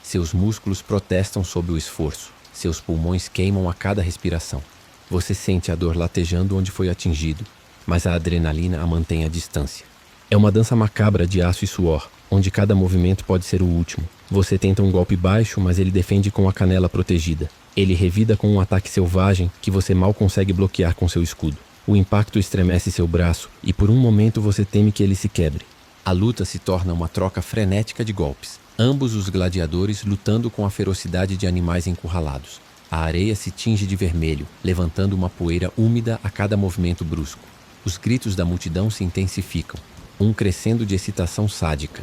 Seus músculos protestam sob o esforço. Seus pulmões queimam a cada respiração. Você sente a dor latejando onde foi atingido, mas a adrenalina a mantém à distância. É uma dança macabra de aço e suor, onde cada movimento pode ser o último. Você tenta um golpe baixo, mas ele defende com a canela protegida. Ele revida com um ataque selvagem que você mal consegue bloquear com seu escudo. O impacto estremece seu braço e por um momento você teme que ele se quebre. A luta se torna uma troca frenética de golpes. Ambos os gladiadores lutando com a ferocidade de animais encurralados. A areia se tinge de vermelho, levantando uma poeira úmida a cada movimento brusco. Os gritos da multidão se intensificam, um crescendo de excitação sádica.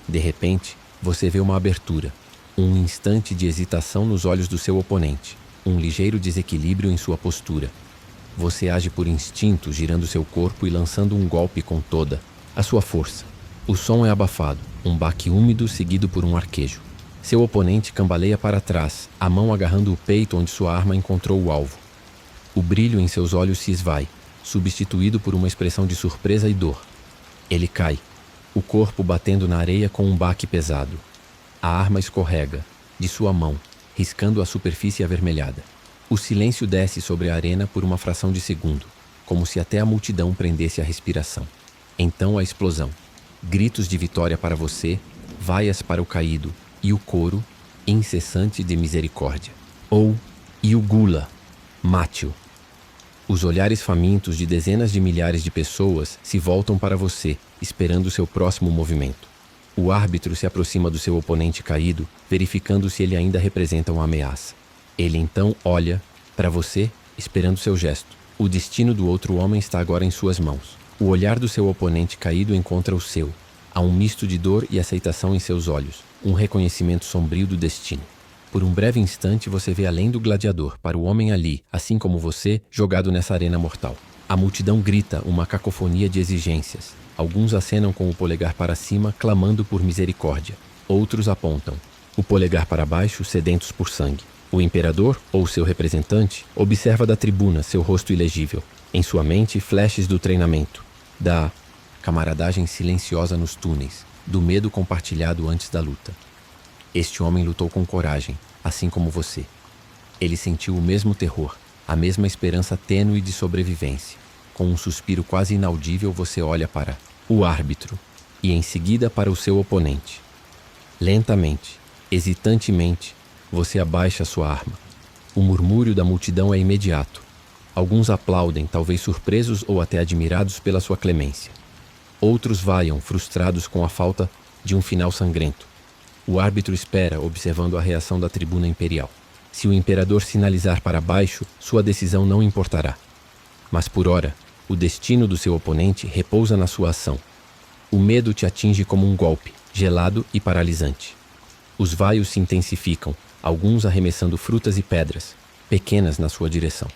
De repente, você vê uma abertura. Um instante de hesitação nos olhos do seu oponente, um ligeiro desequilíbrio em sua postura. Você age por instinto, girando seu corpo e lançando um golpe com toda a sua força. O som é abafado, um baque úmido seguido por um arquejo. Seu oponente cambaleia para trás, a mão agarrando o peito onde sua arma encontrou o alvo. O brilho em seus olhos se esvai, substituído por uma expressão de surpresa e dor. Ele cai, o corpo batendo na areia com um baque pesado. A arma escorrega, de sua mão, riscando a superfície avermelhada. O silêncio desce sobre a arena por uma fração de segundo, como se até a multidão prendesse a respiração. Então a explosão. Gritos de vitória para você, vaias para o caído, e o coro, incessante de misericórdia. Ou, e o gula, mate-o. Os olhares famintos de dezenas de milhares de pessoas se voltam para você, esperando seu próximo movimento. O árbitro se aproxima do seu oponente caído, verificando se ele ainda representa uma ameaça. Ele então olha para você, esperando seu gesto. O destino do outro homem está agora em suas mãos. O olhar do seu oponente caído encontra o seu. Há um misto de dor e aceitação em seus olhos, um reconhecimento sombrio do destino. Por um breve instante você vê além do gladiador, para o homem ali, assim como você, jogado nessa arena mortal. A multidão grita uma cacofonia de exigências. Alguns acenam com o polegar para cima, clamando por misericórdia. Outros apontam o polegar para baixo, sedentos por sangue. O imperador, ou seu representante, observa da tribuna seu rosto ilegível. Em sua mente, flashes do treinamento, da camaradagem silenciosa nos túneis, do medo compartilhado antes da luta. Este homem lutou com coragem, assim como você. Ele sentiu o mesmo terror, a mesma esperança tênue de sobrevivência. Com um suspiro quase inaudível, você olha para o árbitro e em seguida para o seu oponente. Lentamente, hesitantemente, você abaixa sua arma. O murmúrio da multidão é imediato. Alguns aplaudem, talvez surpresos ou até admirados pela sua clemência. Outros vaiam, frustrados com a falta de um final sangrento. O árbitro espera, observando a reação da tribuna imperial. Se o imperador sinalizar para baixo, sua decisão não importará. Mas por ora, o destino do seu oponente repousa na sua ação. O medo te atinge como um golpe, gelado e paralisante. Os vaios se intensificam, alguns arremessando frutas e pedras, pequenas na sua direção.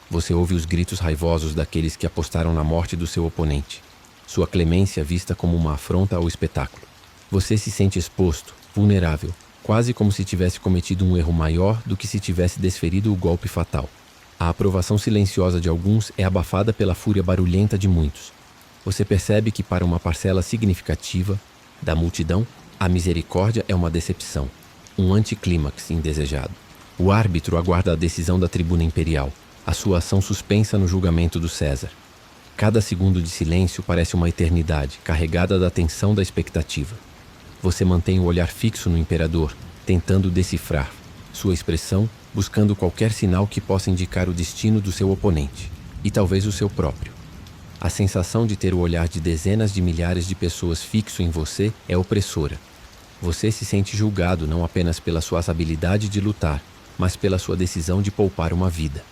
Você ouve os gritos raivosos daqueles que apostaram na morte do seu oponente. Sua clemência vista como uma afronta ao espetáculo. Você se sente exposto, vulnerável, quase como se tivesse cometido um erro maior do que se tivesse desferido o golpe fatal. A aprovação silenciosa de alguns é abafada pela fúria barulhenta de muitos. Você percebe que para uma parcela significativa da multidão, a misericórdia é uma decepção, um anticlímax indesejado. O árbitro aguarda a decisão da tribuna imperial, a sua ação suspensa no julgamento do César. Cada segundo de silêncio parece uma eternidade, carregada da tensão da expectativa. Você mantém o olhar fixo no imperador, tentando decifrar sua expressão, buscando qualquer sinal que possa indicar o destino do seu oponente, e talvez o seu próprio. A sensação de ter o olhar de dezenas de milhares de pessoas fixo em você é opressora. Você se sente julgado não apenas pela sua habilidade de lutar, mas pela sua decisão de poupar uma vida.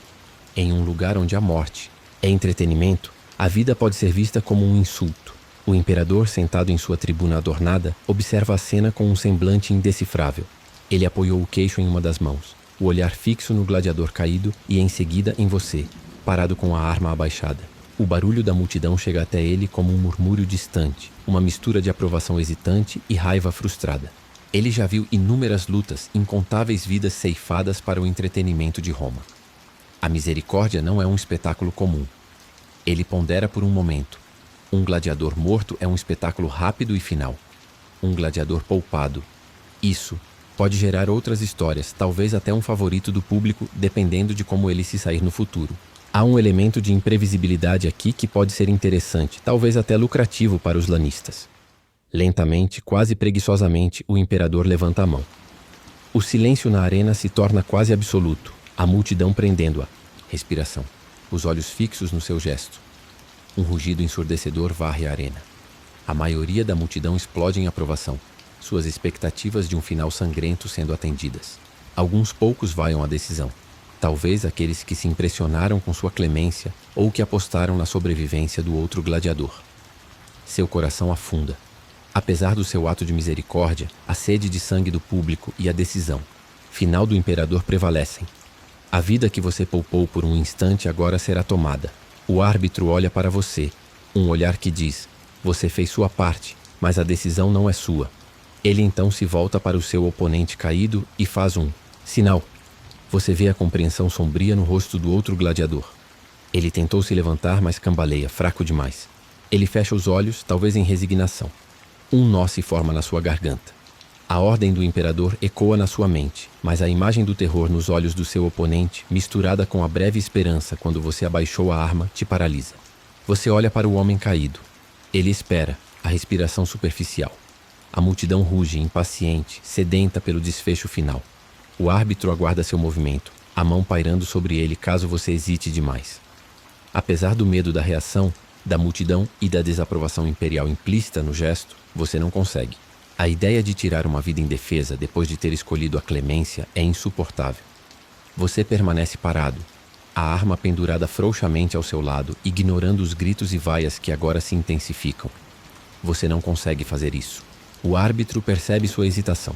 Em um lugar onde a morte é entretenimento, a vida pode ser vista como um insulto. O imperador, sentado em sua tribuna adornada, observa a cena com um semblante indecifrável. Ele apoiou o queixo em uma das mãos, o olhar fixo no gladiador caído e em seguida em você, parado com a arma abaixada. O barulho da multidão chega até ele como um murmúrio distante, uma mistura de aprovação hesitante e raiva frustrada. Ele já viu inúmeras lutas, incontáveis vidas ceifadas para o entretenimento de Roma. A misericórdia não é um espetáculo comum. Ele pondera por um momento. Um gladiador morto é um espetáculo rápido e final. Um gladiador poupado. Isso pode gerar outras histórias, talvez até um favorito do público, dependendo de como ele se sair no futuro. Há um elemento de imprevisibilidade aqui que pode ser interessante, talvez até lucrativo para os lanistas. Lentamente, quase preguiçosamente, o imperador levanta a mão. O silêncio na arena se torna quase absoluto, a multidão prendendo-a. Respiração. Os olhos fixos no seu gesto. Um rugido ensurdecedor varre a arena. A maioria da multidão explode em aprovação, suas expectativas de um final sangrento sendo atendidas. Alguns poucos vaiam à decisão. Talvez aqueles que se impressionaram com sua clemência ou que apostaram na sobrevivência do outro gladiador. Seu coração afunda. Apesar do seu ato de misericórdia, a sede de sangue do público e a decisão final do imperador prevalecem. A vida que você poupou por um instante agora será tomada. O árbitro olha para você, um olhar que diz: você fez sua parte, mas a decisão não é sua. Ele então se volta para o seu oponente caído e faz um sinal. Você vê a compreensão sombria no rosto do outro gladiador. Ele tentou se levantar, mas cambaleia, fraco demais. Ele fecha os olhos, talvez em resignação. Um nó se forma na sua garganta. A ordem do imperador ecoa na sua mente, mas a imagem do terror nos olhos do seu oponente, misturada com a breve esperança quando você abaixou a arma, te paralisa. Você olha para o homem caído. Ele espera, a respiração superficial. A multidão ruge, impaciente, sedenta pelo desfecho final. O árbitro aguarda seu movimento, a mão pairando sobre ele caso você hesite demais. Apesar do medo da reação, da multidão e da desaprovação imperial implícita no gesto, você não consegue. A ideia de tirar uma vida indefesa depois de ter escolhido a clemência é insuportável. Você permanece parado, a arma pendurada frouxamente ao seu lado, ignorando os gritos e vaias que agora se intensificam. Você não consegue fazer isso. O árbitro percebe sua hesitação.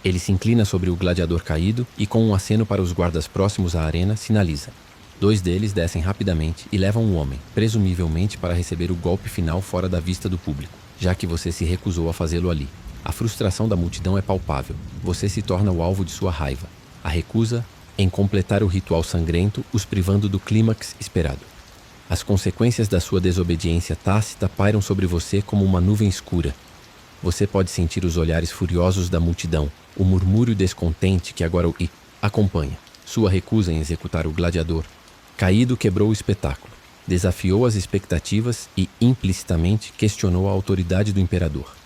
Ele se inclina sobre o gladiador caído e, com um aceno para os guardas próximos à arena, sinaliza. 2 deles descem rapidamente e levam o homem, presumivelmente para receber o golpe final fora da vista do público, já que você se recusou a fazê-lo ali. A frustração da multidão é palpável. Você se torna o alvo de sua raiva. A recusa em completar o ritual sangrento, os privando do clímax esperado. As consequências da sua desobediência tácita pairam sobre você como uma nuvem escura. Você pode sentir os olhares furiosos da multidão, o murmúrio descontente que agora o acompanha. Sua recusa em executar o gladiador. Caído quebrou o espetáculo, desafiou as expectativas e, implicitamente, questionou a autoridade do imperador.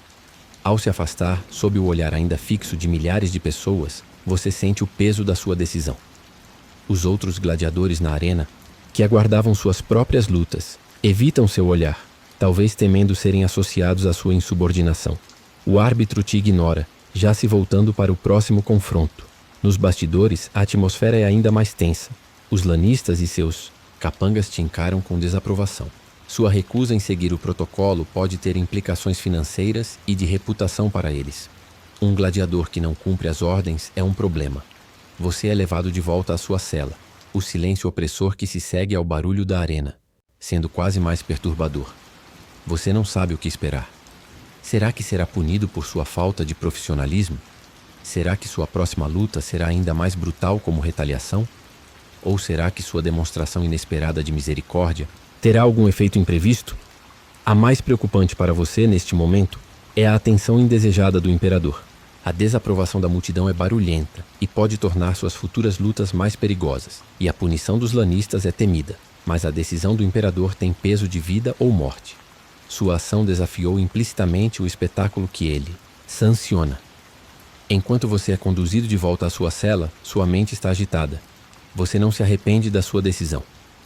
Ao se afastar, sob o olhar ainda fixo de milhares de pessoas, você sente o peso da sua decisão. Os outros gladiadores na arena, que aguardavam suas próprias lutas, evitam seu olhar, talvez temendo serem associados à sua insubordinação. O árbitro te ignora, já se voltando para o próximo confronto. Nos bastidores, a atmosfera é ainda mais tensa. Os lanistas e seus capangas te encaram com desaprovação. Sua recusa em seguir o protocolo pode ter implicações financeiras e de reputação para eles. Um gladiador que não cumpre as ordens é um problema. Você é levado de volta à sua cela, o silêncio opressor que se segue ao barulho da arena, sendo quase mais perturbador. Você não sabe o que esperar. Será que será punido por sua falta de profissionalismo? Será que sua próxima luta será ainda mais brutal como retaliação? Ou será que sua demonstração inesperada de misericórdia terá algum efeito imprevisto? A mais preocupante para você neste momento é a atenção indesejada do imperador. A desaprovação da multidão é barulhenta e pode tornar suas futuras lutas mais perigosas, e a punição dos lanistas é temida, mas a decisão do imperador tem peso de vida ou morte. Sua ação desafiou implicitamente o espetáculo que ele sanciona. Enquanto você é conduzido de volta à sua cela, sua mente está agitada. Você não se arrepende da sua decisão.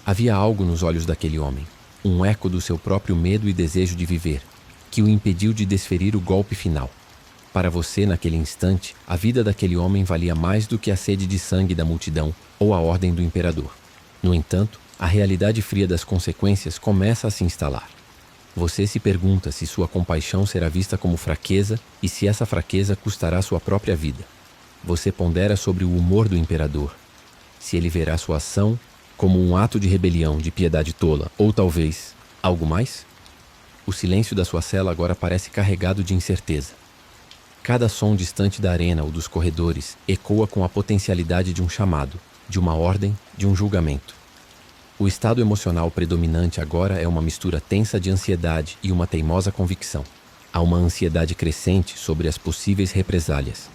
Havia algo nos olhos daquele homem, um eco do seu próprio medo e desejo de viver, que o impediu de desferir o golpe final. Para você, naquele instante, a vida daquele homem valia mais do que a sede de sangue da multidão ou a ordem do imperador. No entanto, a realidade fria das consequências começa a se instalar. Você se pergunta se sua compaixão será vista como fraqueza e se essa fraqueza custará sua própria vida. Você pondera sobre o humor do imperador, se ele verá sua ação como um ato de rebelião, de piedade tola, ou talvez algo mais? O silêncio da sua cela agora parece carregado de incerteza. Cada som distante da arena ou dos corredores ecoa com a potencialidade de um chamado, de uma ordem, de um julgamento. O estado emocional predominante agora é uma mistura tensa de ansiedade e uma teimosa convicção. Há uma ansiedade crescente sobre as possíveis represálias.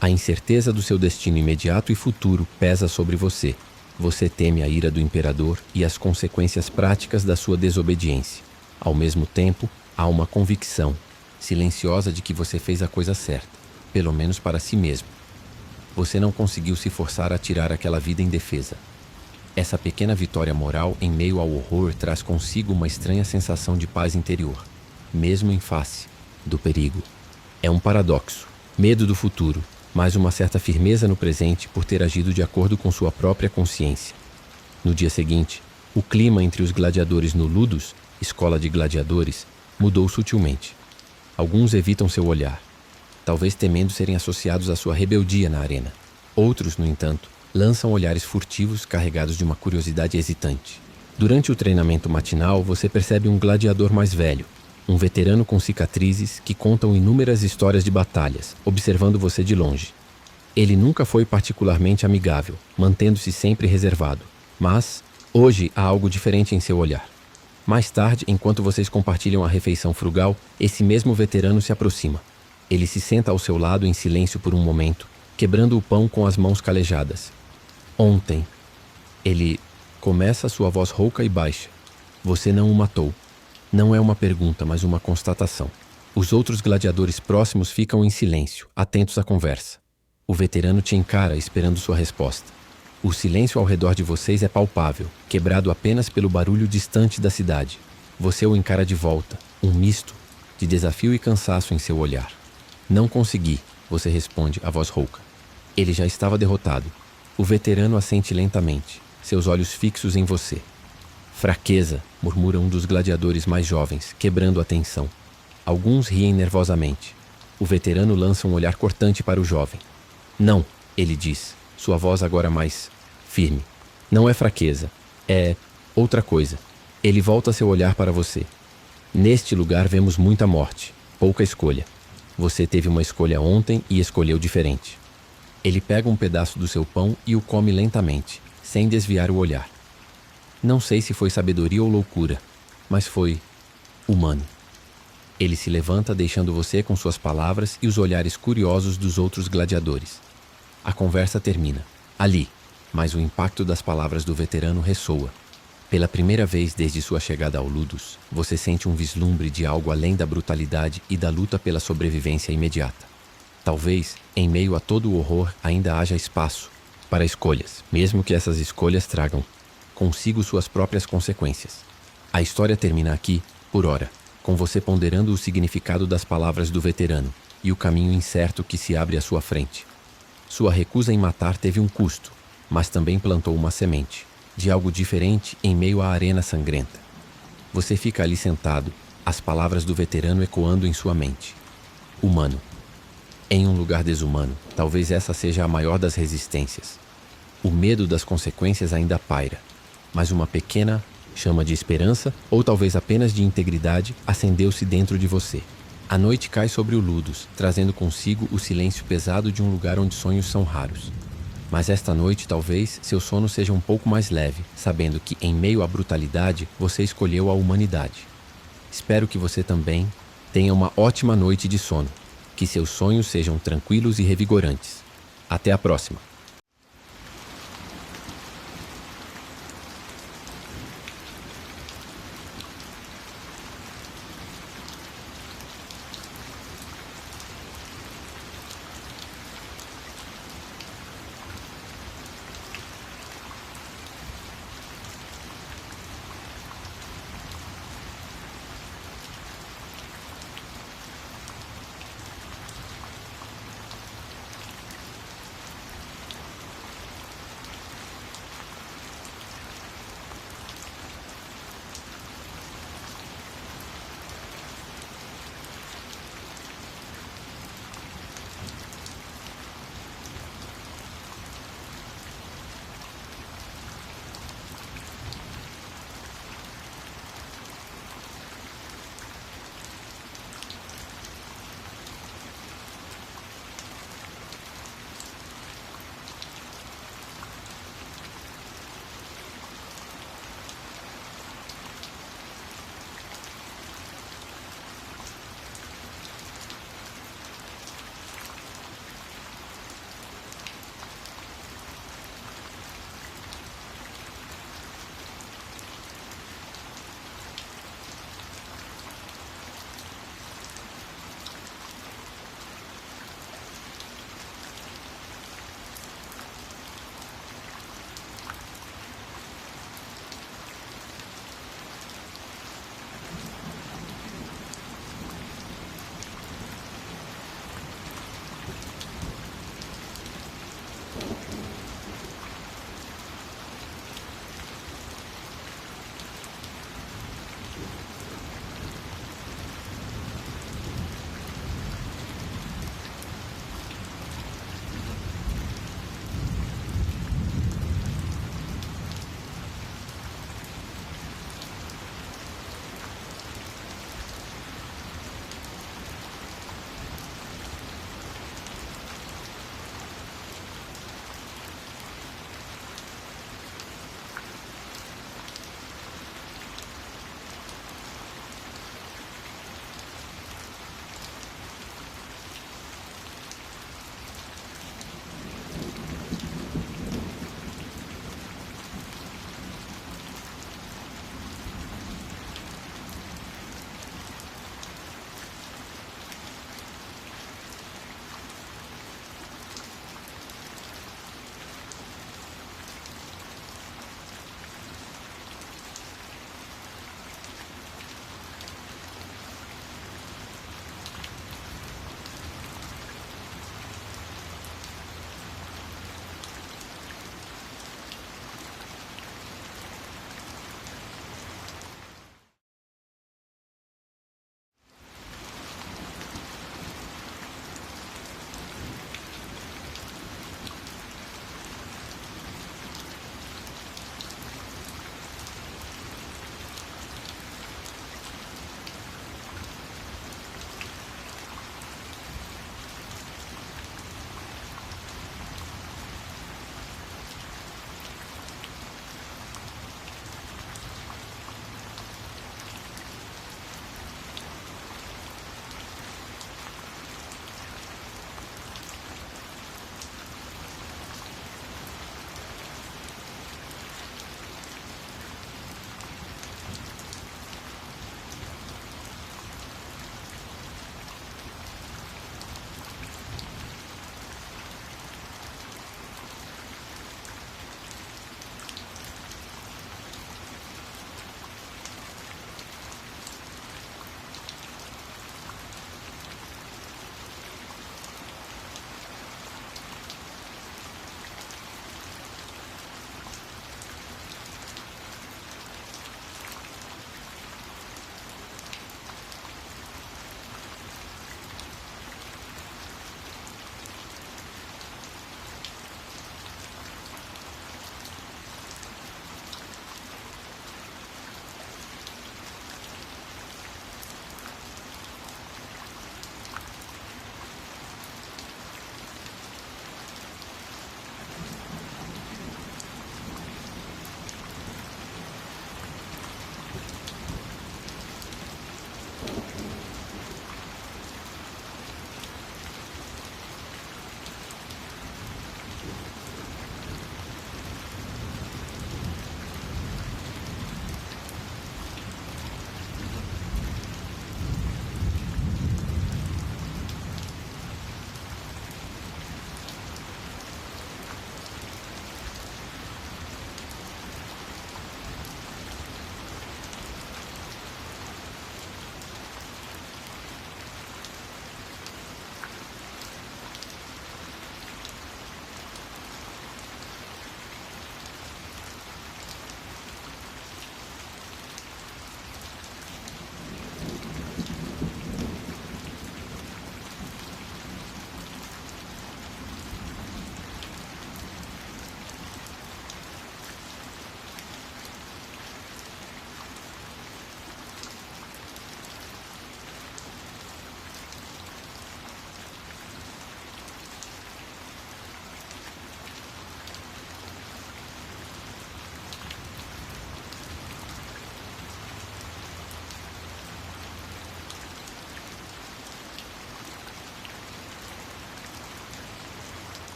A incerteza do seu destino imediato e futuro pesa sobre você. Você teme a ira do imperador e as consequências práticas da sua desobediência. Ao mesmo tempo, há uma convicção silenciosa de que você fez a coisa certa, pelo menos para si mesmo. Você não conseguiu se forçar a tirar aquela vida indefesa. Essa pequena vitória moral em meio ao horror traz consigo uma estranha sensação de paz interior, mesmo em face do perigo. É um paradoxo, medo do futuro, mas uma certa firmeza no presente por ter agido de acordo com sua própria consciência. No dia seguinte, o clima entre os gladiadores no Ludus, escola de gladiadores, mudou sutilmente. Alguns evitam seu olhar, talvez temendo serem associados à sua rebeldia na arena. Outros, no entanto, lançam olhares furtivos carregados de uma curiosidade hesitante. Durante o treinamento matinal, você percebe um gladiador mais velho, um veterano com cicatrizes que contam inúmeras histórias de batalhas, observando você de longe. Ele nunca foi particularmente amigável, mantendo-se sempre reservado. Mas, hoje, há algo diferente em seu olhar. Mais tarde, enquanto vocês compartilham a refeição frugal, esse mesmo veterano se aproxima. Ele se senta ao seu lado em silêncio por um momento, quebrando o pão com as mãos calejadas. Ontem, ele começa sua voz rouca e baixa. Você não o matou. Não é uma pergunta, mas uma constatação. Os outros gladiadores próximos ficam em silêncio, atentos à conversa. O veterano te encara, esperando sua resposta. O silêncio ao redor de vocês é palpável, quebrado apenas pelo barulho distante da cidade. Você o encara de volta, um misto de desafio e cansaço em seu olhar. Não consegui, você responde, a voz rouca. Ele já estava derrotado. O veterano assente lentamente, seus olhos fixos em você. Fraqueza, murmura um dos gladiadores mais jovens, quebrando a tensão. Alguns riem nervosamente. O veterano lança um olhar cortante para o jovem. Não, ele diz, sua voz agora mais firme. Não é fraqueza, é outra coisa. Ele volta seu olhar para você. Neste lugar vemos muita morte, pouca escolha. Você teve uma escolha ontem e escolheu diferente. Ele pega um pedaço do seu pão e o come lentamente, sem desviar o olhar. Não sei se foi sabedoria ou loucura, mas foi humano. Ele se levanta deixando você com suas palavras e os olhares curiosos dos outros gladiadores. A conversa termina ali, mas o impacto das palavras do veterano ressoa. Pela primeira vez desde sua chegada ao Ludus, você sente um vislumbre de algo além da brutalidade e da luta pela sobrevivência imediata. Talvez, em meio a todo o horror, ainda haja espaço para escolhas, mesmo que essas escolhas tragam consigo suas próprias consequências. A história termina aqui, por ora, com você ponderando o significado das palavras do veterano e o caminho incerto que se abre à sua frente. Sua recusa em matar teve um custo, mas também plantou uma semente de algo diferente em meio à arena sangrenta. Você fica ali sentado, as palavras do veterano ecoando em sua mente. Humano. Em um lugar desumano, talvez essa seja a maior das resistências. O medo das consequências ainda paira, mas uma pequena chama de esperança, ou talvez apenas de integridade, acendeu-se dentro de você. A noite cai sobre o Ludus, trazendo consigo o silêncio pesado de um lugar onde sonhos são raros. Mas esta noite, talvez, seu sono seja um pouco mais leve, sabendo que, em meio à brutalidade, você escolheu a humanidade. Espero que você também tenha uma ótima noite de sono. Que seus sonhos sejam tranquilos e revigorantes. Até a próxima!